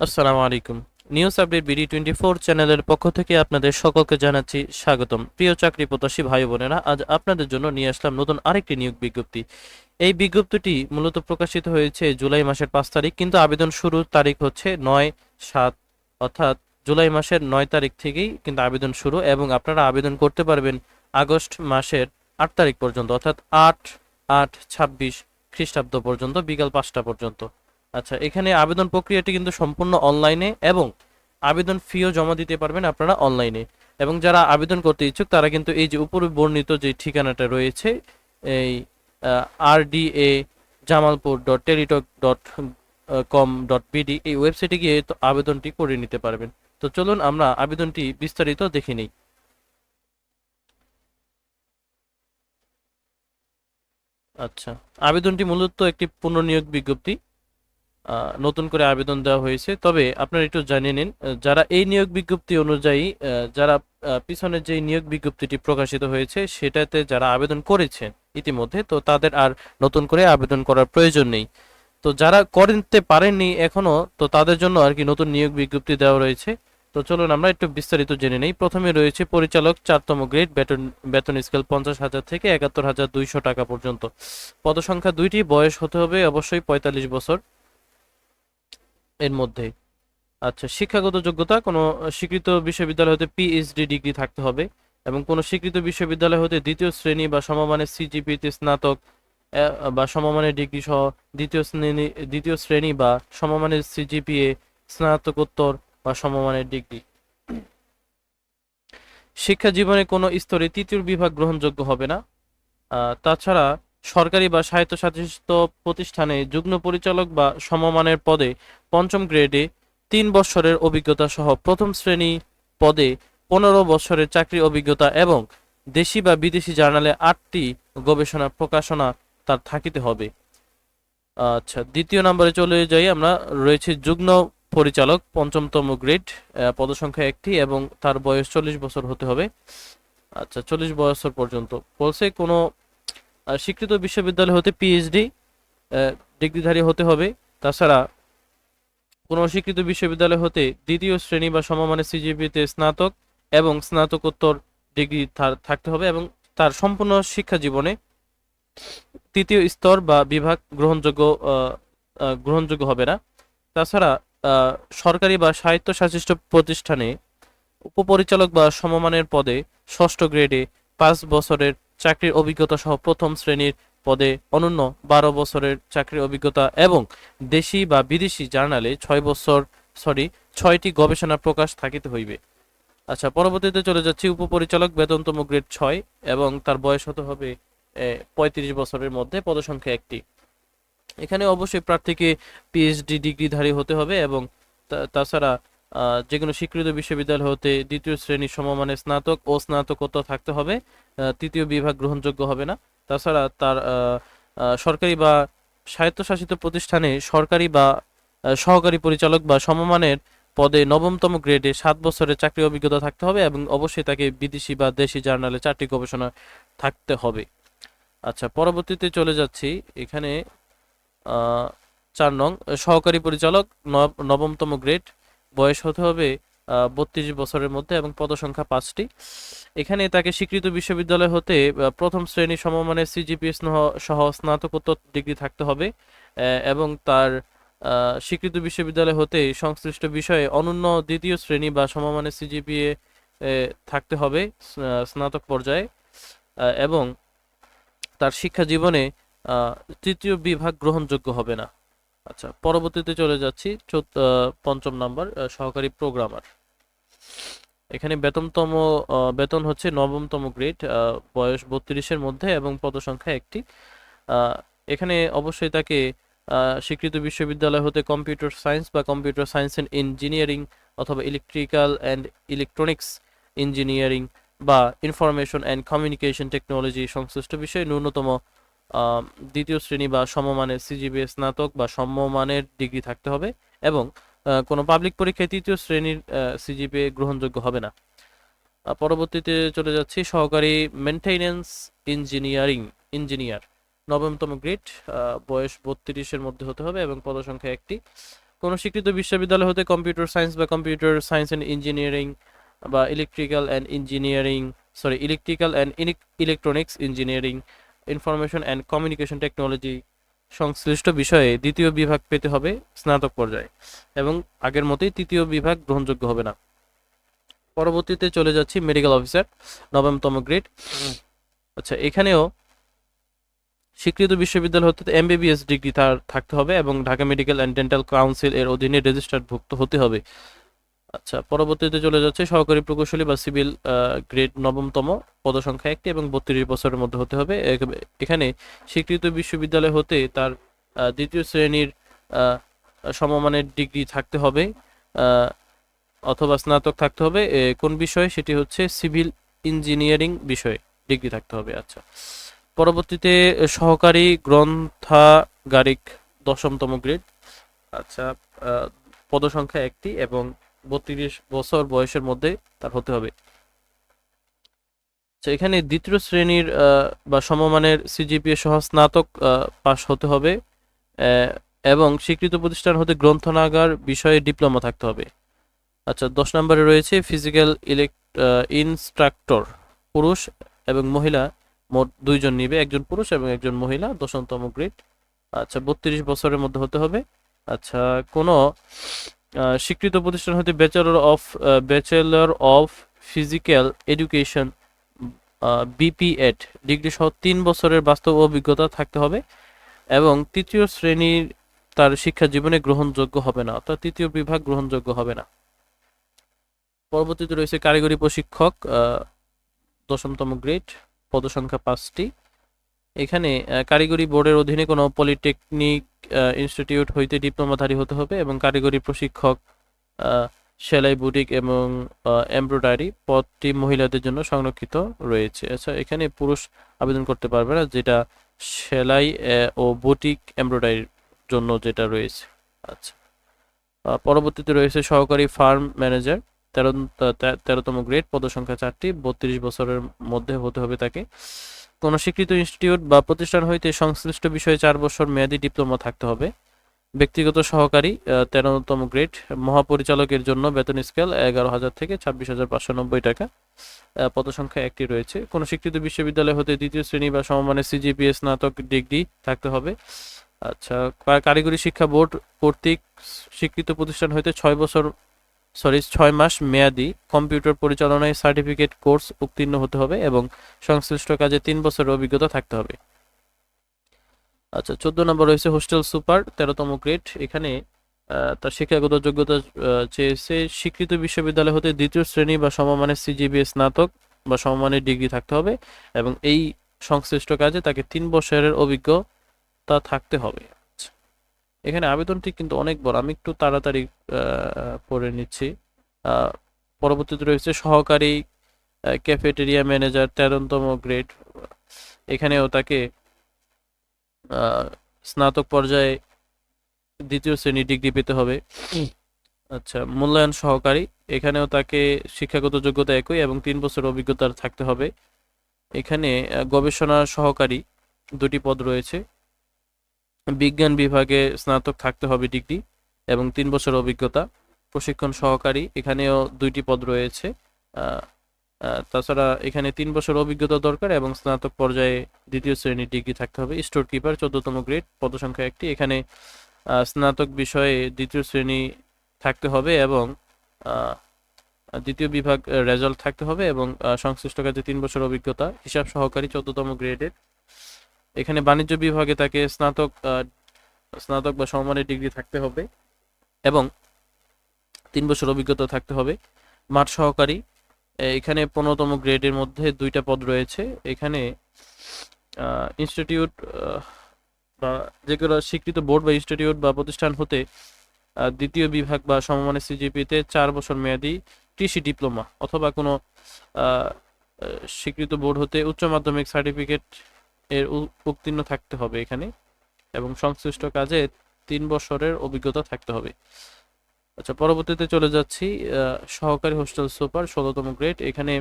আসসালামু আলাইকুম। News update BD24 চ্যানেলের পক্ষ থেকে আপনাদের সকলকে জানাচ্ছি স্বাগতম। প্রিয় চাকরি প্রত্যাশী ভাই বোনেরা, আজ আপনাদের জন্য নিয়ে আসলাম নতুন আরেকটি নিয়োগ বিজ্ঞপ্তি। এই বিজ্ঞপ্তিটি মূলত প্রকাশিত হয়েছে জুলাই মাসের 5 তারিখ, কিন্তু আবেদন শুরুর তারিখ হচ্ছে 9/7, অর্থাৎ জুলাই মাসের 9 তারিখ থেকেই কিন্তু আবেদন শুরু, এবং আপনারা আবেদন করতে পারবেন আগস্ট মাসের 8 তারিখ পর্যন্ত, অর্থাৎ 8/8/26 খ্রিস্টাব্দ পর্যন্ত, বিকাল 5টা পর্যন্ত। আচ্ছা, এখানে আবেদন প্রক্রিয়াটি কিন্তু সম্পূর্ণ অনলাইনে, এবং আবেদন ফিও জমা দিতে পারবেন আপনারা অনলাইনে। এবং যারা আবেদন করতে ইচ্ছুক তারা কিন্তু এই যে উপরে বর্ণিত যে ঠিকানাটা রয়েছে, এই RDA jamalpur.teletalk.com.bd এই ওয়েবসাইটে গিয়ে তো আবেদনটি করে নিতে পারবেন। তো চলুন আমরা আবেদনটি বিস্তারিত দেখে নিই। আচ্ছা, আবেদনটি মূলত একটি পুনর্নিয়োগ বিজ্ঞপ্তি। নতুন করে আবেদন দেওয়া হয়েছে, তবে আপনারা একটু জানিয়ে নিন, যারা এই নিয়োগ বিজ্ঞপ্তি অনুযায়ী, যারা পিছনে যে নিয়োগ বিজ্ঞপ্তিটি প্রকাশিত হয়েছে সেটাতে যারা আবেদন করেছেন ইতিমধ্যে, তো তাদের আর নতুন করে আবেদন করার প্রয়োজন নেই। তো যারা করতে পারেননি এখনো, তো তাদের জন্য আর কি নতুন নিয়োগ বিজ্ঞপ্তি দেওয়া রয়েছে। তো চলুন আমরা একটু বিস্তারিত জেনে নেই। প্রথমে রয়েছে পরিচালক 4তম গ্রেড, বেতন বেতন স্কেল 50,000 থেকে 71,200 টাকা পর্যন্ত। পদসংখ্যা 2টি, বয়স হতে হবে অবশ্যই 45 বছর এর মধ্যে। আচ্ছা, শিক্ষাগত যোগ্যতা কোনো স্বীকৃত বিশ্ববিদ্যালয় হতে পিএইচডি ডিগ্রি থাকতে হবে, এবং কোনো স্বীকৃত বিশ্ববিদ্যালয় হতে দ্বিতীয় শ্রেণী বা সমমানের সিজিপিতে স্নাতক বা সমমানের ডিগ্রি সহ দ্বিতীয় শ্রেণী বা সমমানের সিজিপিএ, স্নাতকোত্তর বা সমমানের ডিগ্রি। শিক্ষা জীবনে কোনো স্তরে তৃতীয় বিভাগ গ্রহণযোগ্য হবে না। তাছাড়া সরকারি বা স্বায়ত্তশাসিত প্রতিষ্ঠানে যুগ্ম পরিচালক বা সমমানের পদে 5ম গ্রেডে 3 বছরের অভিজ্ঞতা সহ প্রথম শ্রেণী পদে 15 বছরের চাকরি অভিজ্ঞতা, এবং দেশি বা বিদেশি জার্নালে 8টি গবেষণা প্রকাশনা তার থাকিতে হবে। আচ্ছা, দ্বিতীয় নম্বরে চলে যাই আমরা। রয়েছে যুগ্ম পরিচালক 5তম গ্রেড, পদসংখ্যা 1টি, এবং তার বয়স 40 বছর হতে হবে। আচ্ছা, 40 বছর পর্যন্ত বলছে। কোনো স্বীকৃত বিশ্ববিদ্যালয় হতে পিএইচডি ডিগ্রিধারী হতে হবে। তাছাড়া কোনো স্বীকৃত বিশ্ববিদ্যালয় হতে দ্বিতীয় শ্রেণী বা সমমানের সিজিপিতে স্নাতক এবং স্নাতকোত্তর ডিগ্রি থাকতে হবে, এবং তার সম্পূর্ণ শিক্ষা জীবনে তৃতীয় স্তর বা বিভাগ গ্রহণযোগ্য হবে না। তাছাড়া সরকারি বা স্বায়ত্তশাসিত প্রতিষ্ঠানে উপপরিচালক বা সমমানের পদে 6ষ্ঠ গ্রেডে 5 বছরের চাকরির অভিজ্ঞতা সহ প্রথম শ্রেণীর পদে অনূন্য 12 বছরের চাকরির অভিজ্ঞতা, এবং দেশি বা বিদেশি জার্নালে 6টি গবেষণা প্রকাশ থাকিতে হইবে। আচ্ছা, পরবর্তীতে চলে যাচ্ছি। উপপরিচালক বেতনতম গ্রেড 6, এবং তার বয়স হতে হবে 35 বছরের মধ্যে, পদসংখ্যা 1টি। এখানে অবশ্যই প্রার্থীকে পিএইচডি ডিগ্রিধারী হতে হবে, এবং তাছাড়া যে কোনো স্বীকৃত বিশ্ববিদ্যালয় হতে দ্বিতীয় শ্রেণী সমমানের স্নাতক ও স্নাতকোত্তর থাকতে হবে। তৃতীয় বিভাগ গ্রহণযোগ্য হবে না। তাছাড়া তার সরকারি বা স্বায়ত্তশাসিত প্রতিষ্ঠানে সরকারি বা সহকারী পরিচালক বা সমমানের পদে 9তম গ্রেডে 7 বছরের চাকরি অভিজ্ঞতা থাকতে হবে, এবং অবশ্যই তাকে বিদেশি বা দেশি জার্নালে 4টি গবেষণা থাকতে হবে। আচ্ছা, পরবর্তীতে চলে যাচ্ছি। এখানে 4 নং সহকারী পরিচালক, 9তম গ্রেড, বয়স হতে হবে 32 বছরের মধ্যে, এবং পদসংখ্যা 5টি। এখানে তাকে স্বীকৃত বিশ্ববিদ্যালয় হতে প্রথম শ্রেণী সমমানের সিজিপিএ সহ স্নাতকোত্তর ডিগ্রি থাকতে হবে, এবং তার স্বীকৃত বিশ্ববিদ্যালয় হতে সংশ্লিষ্ট বিষয়ে অনূন্য দ্বিতীয় শ্রেণী বা সমমানের সিজিপিএ থাকতে হবে স্নাতক পর্যায়ে, এবং তার শিক্ষা জীবনে তৃতীয় বিভাগ গ্রহণযোগ্য হবে না। আচ্ছা, পরবর্তীতে চলে যাচ্ছি। 5ম নাম্বার, সহকারী প্রোগ্রামার। এখানে বেতন হচ্ছে 9তম গ্রেড, বয়স 32-এর মধ্যে, এবং পদসংখ্যা 1টি। এখানে অবশ্যই তাকে স্বীকৃত বিশ্ববিদ্যালয় হতে কম্পিউটার সায়েন্স বা কম্পিউটার সায়েন্স অ্যান্ড ইঞ্জিনিয়ারিং, অথবা ইলেকট্রিক্যাল অ্যান্ড ইলেকট্রনিক্স ইঞ্জিনিয়ারিং বা ইনফরমেশন অ্যান্ড কমিউনিকেশন টেকনোলজি সংশ্লিষ্ট বিষয়ে ন্যূনতম দ্বিতীয় শ্রেণী বা সমমানের সিজিপিএ স্নাতক বা সমমানের ডিগ্রি থাকতে হবে, এবং কোনো পাবলিক পরীক্ষায় তৃতীয় শ্রেণীর সিজিপিএ গ্রহণযোগ্য হবে না। পরবর্তীতে চলে যাচ্ছি। সহকারী মেনটেনেন্স ইঞ্জিনিয়ার, 9তম গ্রেড, বয়স 32-এর মধ্যে হতে হবে, এবং পদসংখ্যা 1টি। কোনো স্বীকৃত বিশ্ববিদ্যালয় হতে কম্পিউটার সায়েন্স বা কম্পিউটার সায়েন্স অ্যান্ড ইঞ্জিনিয়ারিং বা electrical and electronics engineering, information and communication technology সংশ্লিষ্ট বিষয়ে দ্বিতীয় বিভাগ পেতে হবে স্নাতক পর্যায়ে, এবং আগের মতোই তৃতীয় বিভাগ গ্রহণযোগ্য হবে না। পরবর্তীতে চলে যাচ্ছি মেডিকেল অফিসার, নবমতম গ্রেড। আচ্ছা, এখানেও স্বীকৃত বিশ্ববিদ্যালয় হতে এমবিবিএস ডিগ্রি তার থাকতে হবে এবং Dhaka medical and dental council এর অধীনে রেজিস্টার্ডভুক্ত হতে হবে। আচ্ছা, পরবর্তীতে চলে যাচ্ছে সহকারী প্রকৌশলী বা সিভিল গ্রেড, নবমতম, পদসংখ্যা 1টি এবং 32 বছরের মধ্যে হতে হবে। এখানে স্বীকৃত বিশ্ববিদ্যালয় হতে তার দ্বিতীয় শ্রেণীর সমমানের ডিগ্রি থাকতে হবে অথবা স্নাতক থাকতে হবে। কোন বিষয়ে? সেটি হচ্ছে সিভিল ইঞ্জিনিয়ারিং বিষয়ে ডিগ্রি থাকতে হবে। আচ্ছা, পরবর্তীতে সহকারী গ্রন্থাগারিক, 10তম গ্রেড। আচ্ছা, পদসংখ্যা 1টি এবং 32 বছর বয়সের মধ্যে তার হতে হবে। আচ্ছা, এখানে দ্বিতীয় শ্রেণীর বা সমমানের সিজিপিএ সহ স্নাতক পাস হতে হবে এবং স্বীকৃত প্রতিষ্ঠান হতে গ্রন্থাগার বিষয়ে ডিপ্লোমা থাকতে হবে। আচ্ছা, 10 নম্বরে রয়েছে ফিজিক্যাল ইনস্ট্রাক্টর, পুরুষ এবং মহিলা মোট 2 জন নিবে, একজন পুরুষ এবং একজন মহিলা, 10তম গ্রেড। আচ্ছা, 32 বছরের মধ্যে হতে হবে। আচ্ছা, কোনো স্বীকৃত প্রতিষ্ঠান হতে bachelor of physical education BPEd degree সহ 3 বছরের বাস্তব অভিজ্ঞতা থাকতে হবে এবং তৃতীয় শ্রেণীর তার শিক্ষা জীবনে গ্রহণযোগ্য হবে না, অর্থাৎ তৃতীয় বিভাগ গ্রহণযোগ্য হবে না। পরবর্তীতে রয়েছে কারিগরি প্রশিক্ষক, 10তম গ্রেড, পদসংখ্যা 5টি। এখানে কারিগরি বোর্ডের অধীনে কোনো পলিটেকনিক ইনস্টিটিউট হইতে ডিপ্লোমাধারী হতে হবে এবং কারিগরি প্রশিক্ষক, সেলাই, বুটিক এবং এমব্রয়ডারি পদটি মহিলাদের জন্য সংরক্ষিত রয়েছে। আচ্ছা, এখানে পুরুষ আবেদন করতে পারবে না, যেটা সেলাই ও বুটিক এমব্রয়ডারির জন্য যেটা রয়েছে। আচ্ছা, পরবর্তীতে রয়েছে সহকারী ফার্ম ম্যানেজার, 13তম গ্রেড, পদসংখ্যা 4টি, 32 বছরের মধ্যে হতে হবে তাকে। কোন স্বীকৃত ইনস্টিটিউট বা প্রতিষ্ঠান হইতে সংশ্লিষ্ট বিষয়ে 4 বছর মেয়াদী ডিপ্লোমা থাকতে হবে। ব্যক্তিগত সহকারী, 13তম গ্রেড, মহাপরিচালকের জন্য বেতন স্কেল 11,000 থেকে 26,590 টাকা, পদসংখ্যা 1টি রয়েছে। কোন স্বীকৃত বিশ্ববিদ্যালয় হতে দ্বিতীয় শ্রেণী বা সমমানের সিজিপিএ স্নাতক ডিগ্রি থাকতে হবে। আচ্ছা, কারিগরি শিক্ষা বোর্ড কর্তৃক স্বীকৃত প্রতিষ্ঠান হইতে 6 মাস মেয়াদী কম্পিউটার পরিচালনায় সার্টিফিকেট কোর্স উত্তীর্ণ হতে হবে এবং সংশ্লিষ্ট কাজে 3 বছরের অভিজ্ঞতা থাকতে হবে। আচ্ছা, 14 নম্বর রয়েছে হোস্টেল সুপার, 13তম গ্রেড। এখানে তার শিক্ষাগত যোগ্যতা চেয়েছে স্বীকৃত বিশ্ববিদ্যালয় হতে দ্বিতীয় শ্রেণী বা সমমানের সিজিপিএ স্নাতক বা সমমানের ডিগ্রি থাকতে হবে এবং এই সংশ্লিষ্ট কাজে তাকে 3 বছরের অভিজ্ঞতা থাকতে হবে। এখানে আবেদনটি কিন্তু অনেক বড়, আমি একটু তাড়াতাড়ি পড়ে নিচ্ছি। পরবর্তীতে রয়েছে সহকারী ক্যাফেটেরিয়া ম্যানেজার, 13তম গ্রেড। এখানেও তাকে স্নাতক পর্যায়ে দ্বিতীয় শ্রেণী ডিগ্রি পেতে হবে। আচ্ছা, মূল্যায়ন সহকারী, এখানেও তাকে শিক্ষাগত যোগ্যতা একই এবং 3 বছর অভিজ্ঞতা থাকতে হবে। এখানে গবেষণা সহকারী 2টি পদ রয়েছে। বিজ্ঞান বিভাগে স্নাতক থাকতে হবে ডিগ্রি এবং 3 বছর অভিজ্ঞতা। প্রশিক্ষণ সহকারী, এখানেও 2টি পদ রয়েছে। তাছাড়া এখানে 3 বছর অভিজ্ঞতা দরকার এবং স্নাতক পর্যায়ে দ্বিতীয় শ্রেণীর ডিগ্রি থাকতে হবে। স্টোর কিপার, 14তম গ্রেড, পদসংখ্যা 1টি। এখানে স্নাতক বিষয়ে দ্বিতীয় শ্রেণী থাকতে হবে এবং দ্বিতীয় বিভাগ রেজাল্ট থাকতে হবে এবং সংশ্লিষ্ট কাজে 3 বছর অভিজ্ঞতা। হিসাব সহকারী, 14তম গ্রেডের। এখানে বাণিজ্য বিভাগে তাকে স্নাতক বা সমমানের ডিগ্রি থাকতে হবে এবং 3 বছর অভিজ্ঞতা থাকতে হবে। মাঠ সহকারী, এখানে 15তম গ্রেডের মধ্যে 2টা পদ রয়েছে। এখানে ইনস্টিটিউট বা যেগুলো স্বীকৃত বোর্ড বা ইনস্টিটিউট বা প্রতিষ্ঠান হতে দ্বিতীয় বিভাগ বা সমমানের সিজিপিতে 4 বছর মেয়াদী কৃষি ডিপ্লোমা অথবা কোনো স্বীকৃত বোর্ড হতে উচ্চ মাধ্যমিক সার্টিফিকেট এর উত্তীর্ণ থাকতে হবে এখানে এবং সংশ্লিষ্ট কাজে 3 বছরের অভিজ্ঞতা থাকতে হবে। আচ্ছা, পরবর্তীতে চলে যাচ্ছি সহকারী হোস্টেল সুপার, 16তম গ্রেড। এখানে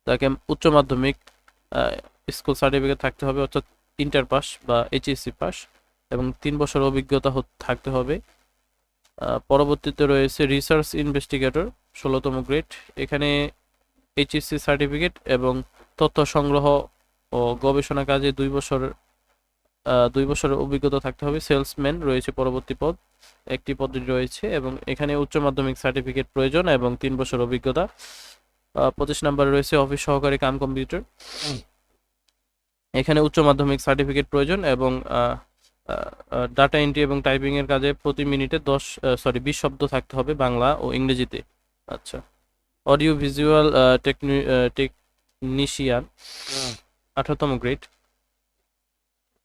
তাকে উচ্চ মাধ্যমিক স্কুল সার্টিফিকেট থাকতে হবে, অর্থাৎ ইন্টার পাস বা এইচএসসি পাস এবং 3 বছর অভিজ্ঞতা থাকতে হবে। পরবর্তীতে রয়েছে রিসার্চ ইনভেস্টিগেটর 16তম গ্রেড। এখানে এইচএসসি সার্টিফিকেট এবং তথ্য সংগ্রহ ও গবেষণা কাজে 2 বছরের অভিজ্ঞতা থাকতে হবে। সেলসম্যান রয়েছে পরবর্তী পদ, একটি পদটি রয়েছে, এবং এখানে উচ্চ মাধ্যমিক সার্টিফিকেট প্রয়োজন এবং 3 বছর অভিজ্ঞতা। 25 নম্বরে রয়েছে অফিস সহকারী কাম কম্পিউটার। এখানে উচ্চ মাধ্যমিক সার্টিফিকেট প্রয়োজন এবং ডাটা এন্ট্রি এবং টাইপিং এর কাজে প্রতি মিনিটে 20 শব্দ থাকতে হবে বাংলা ও ইংরেজিতে। আচ্ছা, অডিও ভিজুয়াল টেকনিশিয়ান 18তম গ্রেড।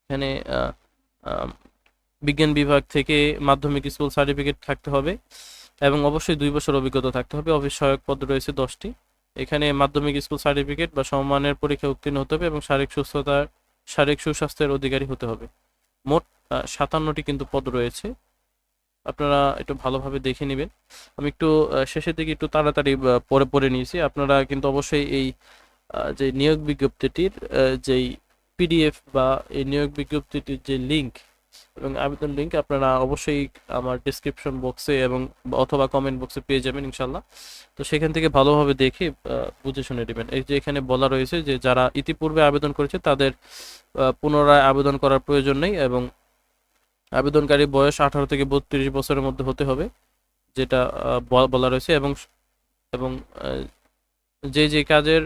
এখানে বিজ্ঞান বিভাগ থেকে মাধ্যমিক স্কুল সার্টিফিকেট থাকতে হবে এবং অবশ্যই 2 বছর অভিজ্ঞতা থাকতে হবে। অফিস সহায়ক পদ রয়েছে 10টি। এখানে মাধ্যমিক স্কুল সার্টিফিকেট বা সমমানের পরীক্ষা উত্তীর্ণ হতে হবে এবং শারীরিক সুস্বাস্থ্যের অধিকারী হতে হবে। মোট 57টি কিন্তু পদ রয়েছে, আপনারা একটু ভালোভাবে দেখে নেবেন। আমি একটু শেষের দিকে একটু তাড়াতাড়ি পড়ে নিয়েছি। আপনারা কিন্তু অবশ্যই এই যে নিয়োগ বিজ্ঞপ্তিটির যেই পিডিএফ বা এই নিয়োগ বিজ্ঞপ্তিটির যে লিঙ্ক এবং আবেদন লিঙ্ক আপনারা অবশ্যই আমার ডিসক্রিপশন বক্সে এবং অথবা কমেন্ট বক্সে পেয়ে যাবেন ইনশাল্লাহ। তো সেখান থেকে ভালোভাবে দেখে বুঝে শুনে নেবেন। এই যে এখানে বলা রয়েছে যে যারা ইতিপূর্বে আবেদন করেছে তাদের পুনরায় আবেদন করার প্রয়োজন নেই এবং আবেদনকারী বয়স 18 থেকে 32 বছরের মধ্যে হতে হবে, যেটা বলা রয়েছে। এবং এবং যে কাজের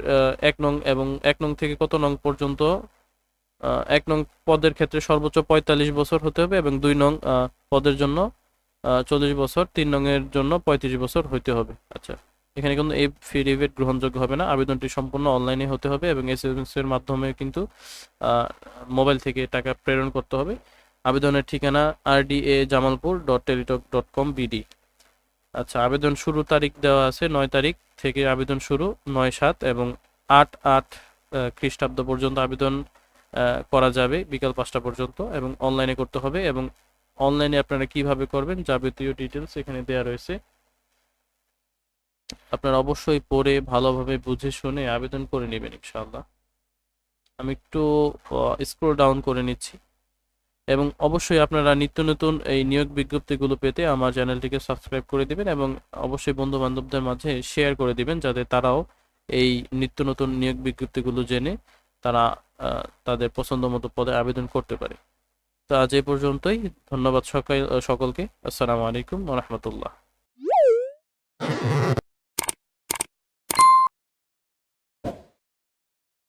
1 নং এবং 1 নং থেকে কত নং পর্যন্ত 1 নং পদের ক্ষেত্রে সর্বোচ্চ 45 বছর হতে হবে এবং 2 নং পদের জন্য 40 বছর, 3 নং এর জন্য 35 বছর হইতে হবে। আচ্ছা, এখানে কিন্তু এই এফিডেভিট গ্রহণযোগ্য হবে না। আবেদনটি সম্পূর্ণ অনলাইনে হতে হবে এবং এসএমএস এর মাধ্যমে কিন্তু মোবাইল থেকে টাকা প্রেরণ করতে হবে। আবেদনের ঠিকানা rda.jamalpur.teletalk.com/bd। আচ্ছা, আবেদন শুরু তারিখ দেওয়া আছে 9 তারিখ থেকে আবেদন শুরু, 9/7 এবং 8/8 খ্রিস্টাব্দ পর্যন্ত আবেদন করা যাবে বিকাল 5টা পর্যন্ত এবং অনলাইনে করতে হবে। এবং অনলাইনে আপনারা কিভাবে করবেন যাবতীয় ডিটেলস এখানে দেওয়া রয়েছে। আপনারা অবশ্যই পড়ে ভালোভাবে বুঝে শুনে আবেদন করে নেবেন ইনশাআল্লাহ। আমি একটু স্ক্রল ডাউন করে নিচ্ছি এবং অবশ্যই আপনারা নিত্য নতুন এই নিয়োগ বিজ্ঞপ্তিগুলো পেতে আমার চ্যানেলটিকে সাবস্ক্রাইব করে দিবেন এবং অবশ্যই বন্ধু বান্ধবদের মাঝে শেয়ার করে দিবেন যাতে তারাও এই নিত্য নতুন নিয়োগ বিজ্ঞপ্তিগুলো জেনে তারা তাদের পছন্দ মতো পদে আবেদন করতে পারে। তো আজ এই পর্যন্তই। ধন্যবাদ সকলকে। আসসালামু আলাইকুম ওয়া রাহমাতুল্লাহ।